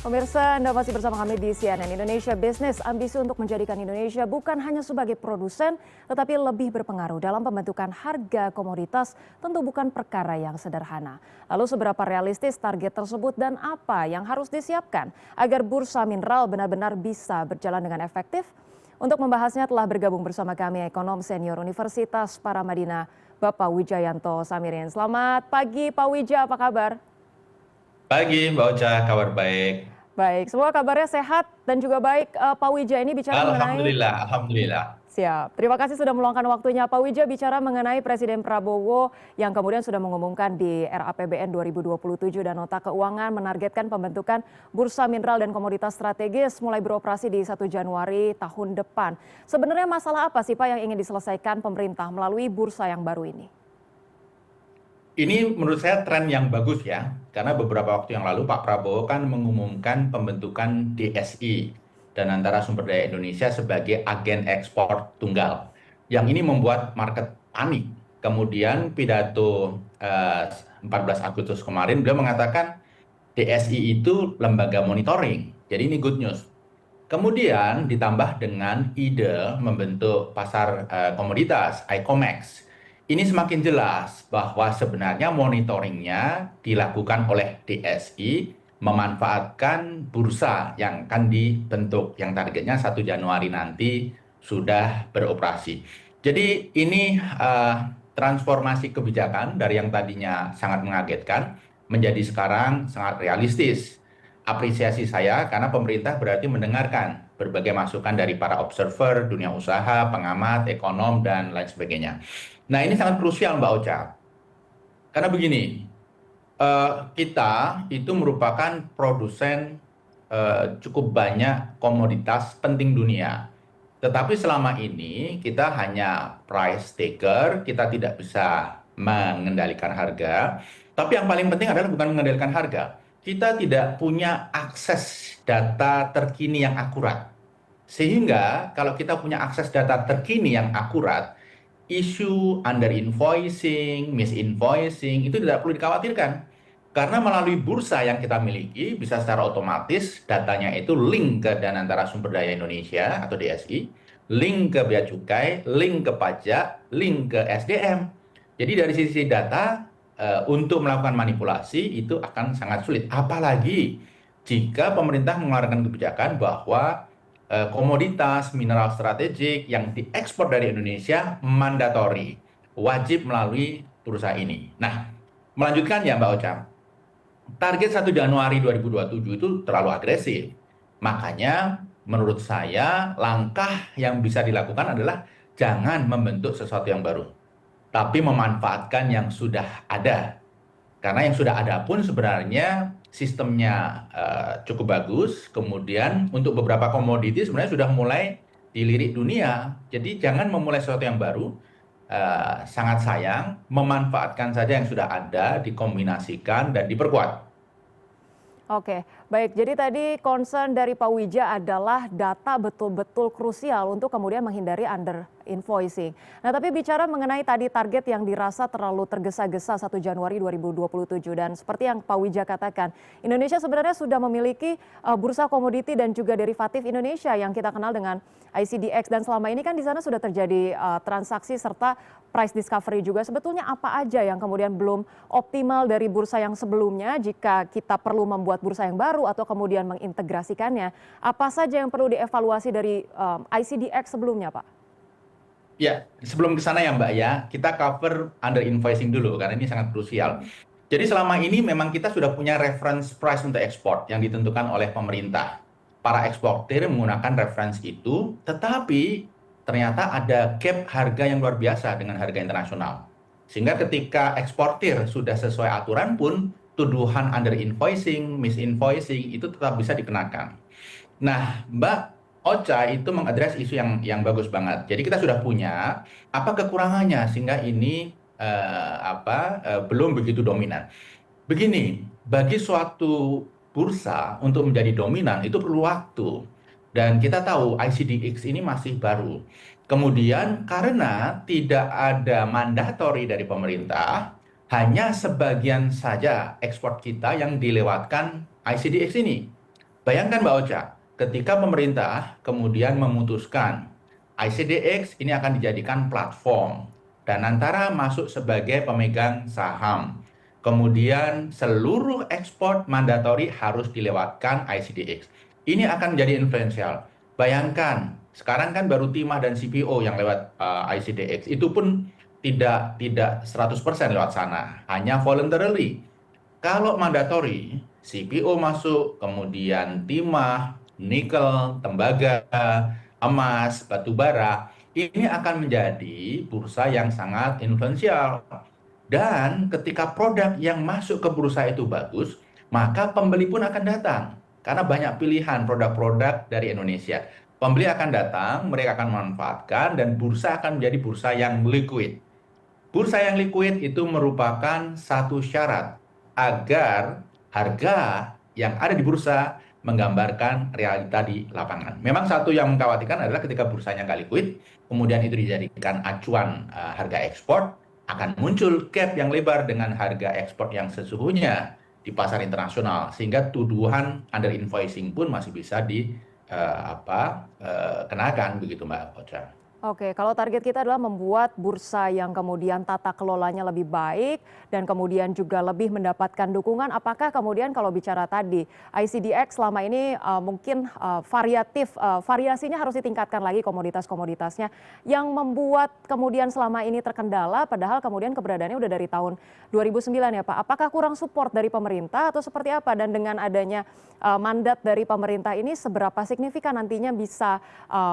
Pemirsa, Anda masih bersama kami di CNN Indonesia Business. Ambisi untuk menjadikan Indonesia bukan hanya sebagai produsen, tetapi lebih berpengaruh dalam pembentukan harga komoditas tentu bukan perkara yang sederhana. Lalu seberapa realistis target tersebut dan apa yang harus disiapkan agar bursa mineral benar-benar bisa berjalan dengan efektif? Untuk membahasnya telah bergabung bersama kami ekonom senior Universitas Paramadina, Bapak Wijayanto Samirin. Selamat pagi Pak Wija, apa kabar? Pagi Mbak Ocha, kabar baik. Baik, semua kabarnya sehat dan juga baik. Pak Wija ini bicara mengenai Alhamdulillah, alhamdulillah. siap. Terima kasih sudah meluangkan waktunya. Pak Wija bicara mengenai Presiden Prabowo yang kemudian sudah mengumumkan di RAPBN 2027 dan nota keuangan menargetkan pembentukan Bursa Mineral dan Komoditas Strategis mulai beroperasi di 1 Januari tahun depan. Sebenarnya masalah apa sih Pak yang ingin diselesaikan pemerintah melalui bursa yang baru ini? Ini menurut saya tren yang bagus ya, karena beberapa waktu yang lalu Pak Prabowo kan mengumumkan pembentukan DSI dan antara sumber daya Indonesia sebagai agen ekspor tunggal. Yang ini membuat market panik. Kemudian pidato 14 Agustus kemarin beliau mengatakan DSI itu lembaga monitoring. Jadi ini good news. Kemudian ditambah dengan ide membentuk pasar komoditas, ICOMEX. Ini semakin jelas bahwa sebenarnya monitoringnya dilakukan oleh DSI memanfaatkan bursa yang akan dibentuk, yang targetnya 1 Januari nanti sudah beroperasi. Jadi ini transformasi kebijakan dari yang tadinya sangat mengagetkan menjadi sekarang sangat realistis. Apresiasi saya karena pemerintah berarti mendengarkan berbagai masukan dari para observer, dunia usaha, pengamat, ekonom, dan lain sebagainya. Nah, ini sangat krusial Mbak Ocha. Karena begini, kita itu merupakan produsen cukup banyak komoditas penting dunia. Tetapi selama ini kita hanya price taker, kita tidak bisa mengendalikan harga. Tapi yang paling penting adalah bukan mengendalikan harga. Kita tidak punya akses data terkini yang akurat. Sehingga kalau kita punya akses data terkini yang akurat, isu under invoicing, misinvoicing itu tidak perlu dikhawatirkan. Karena melalui bursa yang kita miliki bisa secara otomatis datanya itu link ke Dana Antara Sumber Daya Indonesia atau DSI, link ke bea cukai, link ke pajak, link ke SDM. Jadi dari sisi data untuk melakukan manipulasi itu akan sangat sulit. Apalagi jika pemerintah mengeluarkan kebijakan bahwa komoditas mineral strategik yang diekspor dari Indonesia mandatori, wajib melalui bursa ini. Nah, melanjutkan ya Mbak Ocha, target 1 Januari 2027 itu terlalu agresif. Makanya menurut saya langkah yang bisa dilakukan adalah jangan membentuk sesuatu yang baru, tapi memanfaatkan yang sudah ada. Karena yang sudah ada pun sebenarnya sistemnya cukup bagus. Kemudian untuk beberapa komoditi sebenarnya sudah mulai dilirik dunia. Jadi jangan memulai sesuatu yang baru. Sangat sayang, memanfaatkan saja yang sudah ada, dikombinasikan dan diperkuat. Oke, baik. Jadi tadi concern dari Pak Wija adalah data betul-betul krusial untuk kemudian menghindari under invoicing. Nah, tapi bicara mengenai tadi target yang dirasa terlalu tergesa-gesa 1 Januari 2027 dan seperti yang Pak Wija katakan, Indonesia sebenarnya sudah memiliki bursa komoditi dan juga derivatif Indonesia yang kita kenal dengan ICDX dan selama ini kan di sana sudah terjadi transaksi serta price discovery juga. Sebetulnya apa aja yang kemudian belum optimal dari bursa yang sebelumnya jika kita perlu membuat bursa yang baru atau kemudian mengintegrasikannya? Apa saja yang perlu dievaluasi dari ICDX sebelumnya, Pak? Ya, sebelum ke sana ya Mbak ya, kita cover under invoicing dulu karena ini sangat krusial. Jadi selama ini memang kita sudah punya reference price untuk ekspor yang ditentukan oleh pemerintah. Para eksportir menggunakan reference itu, tetapi ternyata ada gap harga yang luar biasa dengan harga internasional. Sehingga ketika eksportir sudah sesuai aturan pun, tuduhan under invoicing, misinvoicing itu tetap bisa dikenakan. Nah, Mbak Ocha itu mengadres isu yang bagus banget. Jadi kita sudah punya apa kekurangannya sehingga ini belum begitu dominan. Begini, bagi suatu bursa untuk menjadi dominan itu perlu waktu. Dan kita tahu ICDX ini masih baru. Kemudian karena tidak ada mandatori dari pemerintah, hanya sebagian saja ekspor kita yang dilewatkan ICDX ini. Bayangkan Mbak Ocha, ketika pemerintah kemudian memutuskan ICDX ini akan dijadikan platform dan antara masuk sebagai pemegang saham. Kemudian seluruh ekspor mandatori harus dilewatkan ICDX. Ini akan menjadi influential. Bayangkan, sekarang kan baru Timah dan CPO yang lewat ICDX. Itu pun tidak 100% lewat sana, hanya voluntarily. Kalau mandatori, CPO masuk, kemudian timah, nikel, tembaga, emas, batu bara, ini akan menjadi bursa yang sangat influensial. Dan ketika produk yang masuk ke bursa itu bagus, maka pembeli pun akan datang. Karena banyak pilihan produk-produk dari Indonesia. Pembeli akan datang, mereka akan memanfaatkan, dan bursa akan menjadi bursa yang liquid. Bursa yang liquid itu merupakan satu syarat agar harga yang ada di bursa menggambarkan realita di lapangan. Memang satu yang mengkhawatirkan adalah ketika bursanya nggak liquid, kemudian itu dijadikan acuan harga ekspor, akan muncul gap yang lebar dengan harga ekspor yang sesungguhnya di pasar internasional, sehingga tuduhan under invoicing pun masih bisa dikenakan begitu Mbak Ocha. Oke, kalau target kita adalah membuat bursa yang kemudian tata kelolanya lebih baik dan kemudian juga lebih mendapatkan dukungan, apakah kemudian kalau bicara tadi ICDX selama ini mungkin variasinya harus ditingkatkan lagi komoditas-komoditasnya yang membuat kemudian selama ini terkendala padahal kemudian keberadaannya udah dari tahun 2009 ya Pak. Apakah kurang support dari pemerintah atau seperti apa? Dan dengan adanya mandat dari pemerintah ini seberapa signifikan nantinya bisa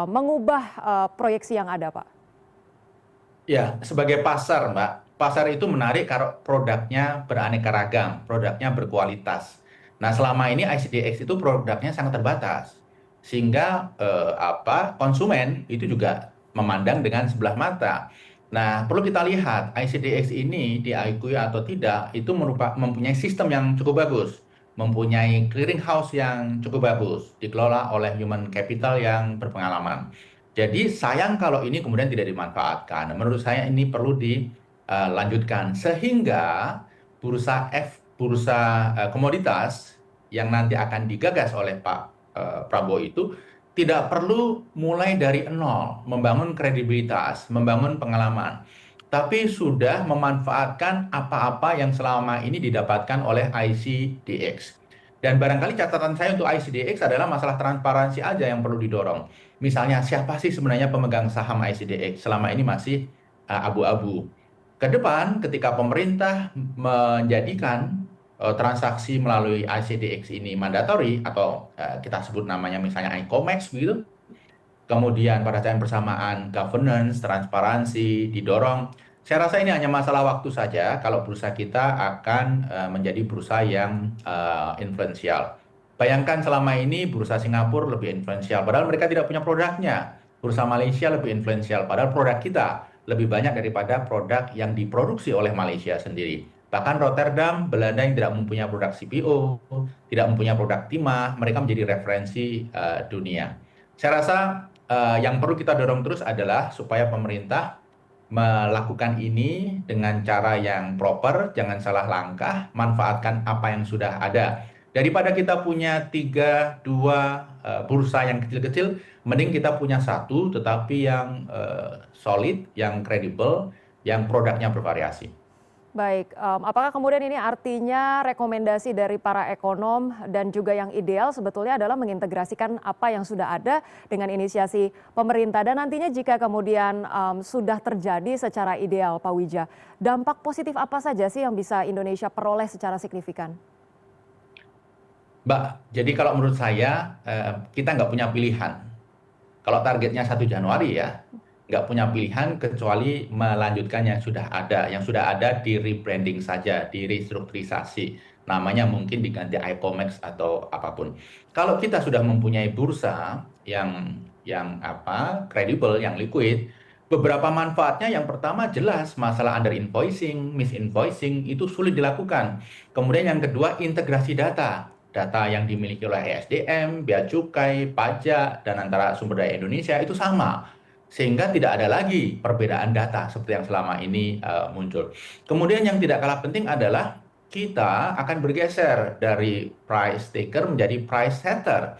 mengubah proyeksi yang ada, Pak? Ya, sebagai pasar, Mbak, pasar itu menarik kalau produknya beraneka ragam, produknya berkualitas. Nah, selama ini ICDX itu produknya sangat terbatas, sehingga konsumen itu juga memandang dengan sebelah mata. Nah, perlu kita lihat ICDX ini diakui atau tidak itu mempunyai sistem yang cukup bagus, mempunyai clearing house yang cukup bagus, dikelola oleh human capital yang berpengalaman. Jadi sayang kalau ini kemudian tidak dimanfaatkan. Menurut saya ini perlu dilanjutkan sehingga bursa komoditas yang nanti akan digagas oleh Pak Prabowo itu tidak perlu mulai dari nol, membangun kredibilitas, membangun pengalaman, tapi sudah memanfaatkan apa-apa yang selama ini didapatkan oleh ICDX. Dan barangkali catatan saya untuk ICDX adalah masalah transparansi aja yang perlu didorong. Misalnya siapa sih sebenarnya pemegang saham ICDX? Selama ini masih abu-abu. Ke depan ketika pemerintah menjadikan transaksi melalui ICDX ini mandatori atau kita sebut namanya misalnya ICOMEX begitu. Kemudian pada saat yang bersamaan governance, transparansi didorong. Saya rasa ini hanya masalah waktu saja kalau bursa kita akan menjadi bursa yang influensial. Bayangkan selama ini bursa Singapura lebih influensial, padahal mereka tidak punya produknya. Bursa Malaysia lebih influensial, padahal produk kita lebih banyak daripada produk yang diproduksi oleh Malaysia sendiri. Bahkan Rotterdam, Belanda yang tidak mempunyai produk CPO, tidak mempunyai produk timah, mereka menjadi referensi dunia. Saya rasa yang perlu kita dorong terus adalah supaya pemerintah melakukan ini dengan cara yang proper, jangan salah langkah, manfaatkan apa yang sudah ada. Daripada kita punya 2 bursa yang kecil-kecil, mending kita punya satu tetapi yang solid, yang kredibel, yang produknya bervariasi. Baik, apakah kemudian ini artinya rekomendasi dari para ekonom dan juga yang ideal sebetulnya adalah mengintegrasikan apa yang sudah ada dengan inisiasi pemerintah dan nantinya jika kemudian sudah terjadi secara ideal, Pak Wija, dampak positif apa saja sih yang bisa Indonesia peroleh secara signifikan? Mbak, jadi kalau menurut saya kita nggak punya pilihan. Kalau targetnya 1 Januari ya, nggak punya pilihan kecuali melanjutkan yang sudah ada di rebranding saja, di restrukturisasi. Namanya mungkin diganti ICOMEX atau apapun. Kalau kita sudah mempunyai bursa yang kredibel, yang liquid, beberapa manfaatnya yang pertama jelas masalah under invoicing, misinvoicing itu sulit dilakukan. Kemudian yang kedua integrasi data. Data yang dimiliki oleh ESDM, Bea Cukai, pajak, dan antara sumber daya Indonesia itu sama. Sehingga tidak ada lagi perbedaan data seperti yang selama ini muncul. Kemudian yang tidak kalah penting adalah kita akan bergeser dari price taker menjadi price setter.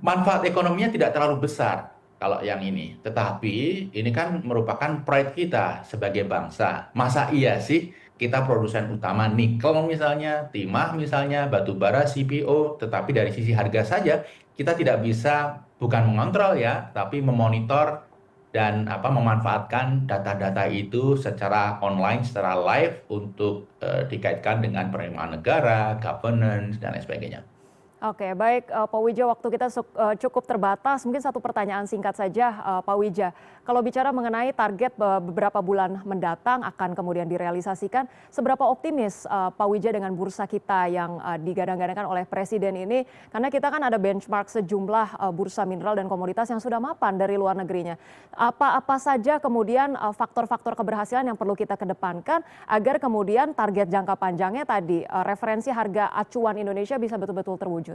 Manfaat ekonominya tidak terlalu besar kalau yang ini. Tetapi ini kan merupakan pride kita sebagai bangsa. Masa iya sih kita produsen utama nikel misalnya, timah misalnya, batu bara, CPO, tetapi dari sisi harga saja kita tidak bisa bukan mengontrol ya, tapi memonitor dan memanfaatkan data-data itu secara online, secara live untuk dikaitkan dengan penerimaan negara, governance dan lain sebagainya. Oke, baik Pak Wija, waktu kita cukup terbatas. Mungkin satu pertanyaan singkat saja Pak Wija. Kalau bicara mengenai target beberapa bulan mendatang akan kemudian direalisasikan, seberapa optimis Pak Wija dengan bursa kita yang digadang-gadangkan oleh Presiden ini? Karena kita kan ada benchmark sejumlah bursa mineral dan komoditas yang sudah mapan dari luar negerinya. Apa saja kemudian faktor-faktor keberhasilan yang perlu kita kedepankan agar kemudian target jangka panjangnya tadi, referensi harga acuan Indonesia bisa betul-betul terwujud?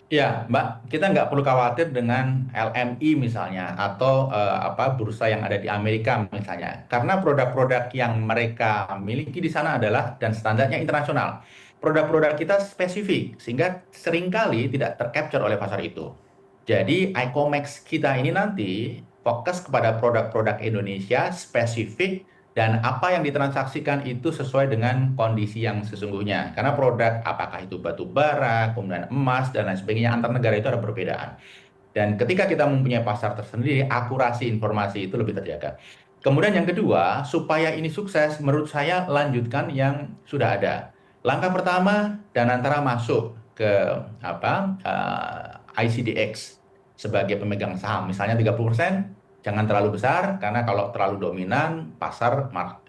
Ya, Mbak, kita nggak perlu khawatir dengan LMI misalnya atau bursa yang ada di Amerika misalnya, karena produk-produk yang mereka miliki di sana adalah dan standarnya internasional. Produk-produk kita spesifik sehingga seringkali tidak tercapture oleh pasar itu. Jadi Icomex kita ini nanti fokus kepada produk-produk Indonesia spesifik dan apa yang ditransaksikan itu sesuai dengan kondisi yang sesungguhnya. Karena produk apakah itu batu bara, kemudian emas, dan lain sebagainya, antar negara itu ada perbedaan. Dan ketika kita mempunyai pasar tersendiri, akurasi informasi itu lebih terjaga. Kemudian yang kedua, supaya ini sukses, menurut saya lanjutkan yang sudah ada. Langkah pertama, Danantara masuk ke ICDX sebagai pemegang saham, misalnya 30%. Jangan terlalu besar, karena kalau terlalu dominan,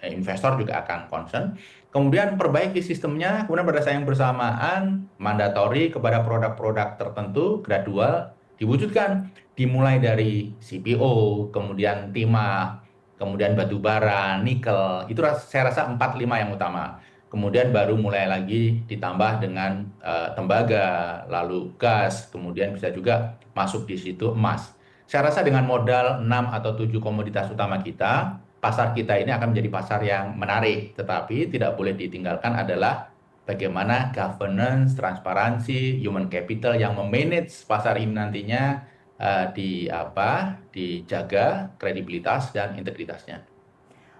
investor juga akan concern. Kemudian perbaiki sistemnya, kemudian pada saat yang bersamaan, mandatori kepada produk-produk tertentu, gradual, diwujudkan. Dimulai dari CPO, kemudian timah, kemudian batu bara, nikel, itu saya rasa 4-5 yang utama. Kemudian baru mulai lagi ditambah dengan tembaga, lalu gas, kemudian bisa juga masuk di situ emas. Saya rasa dengan modal 6 atau 7 komoditas utama kita, pasar kita ini akan menjadi pasar yang menarik. Tetapi tidak boleh ditinggalkan adalah bagaimana governance, transparansi, human capital yang memanage pasar ini nantinya dijaga kredibilitas dan integritasnya.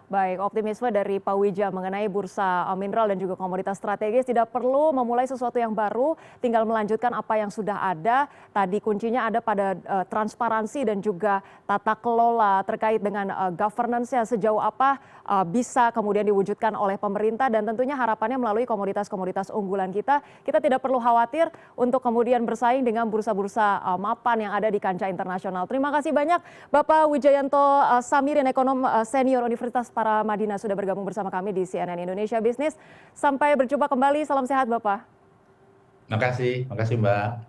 Baik, optimisme dari Pak Wija mengenai bursa mineral dan juga komoditas strategis tidak perlu memulai sesuatu yang baru, tinggal melanjutkan apa yang sudah ada. Tadi kuncinya ada pada transparansi dan juga tata kelola terkait dengan governance-nya sejauh apa bisa kemudian diwujudkan oleh pemerintah dan tentunya harapannya melalui komoditas-komoditas unggulan kita. Kita tidak perlu khawatir untuk kemudian bersaing dengan bursa-bursa mapan yang ada di kancah internasional. Terima kasih banyak Bapak Wijayanto Samirin, ekonom senior Universitas Paramadina sudah bergabung bersama kami di CNN Indonesia Business. Sampai berjumpa kembali, salam sehat Bapak. Makasih Mbak.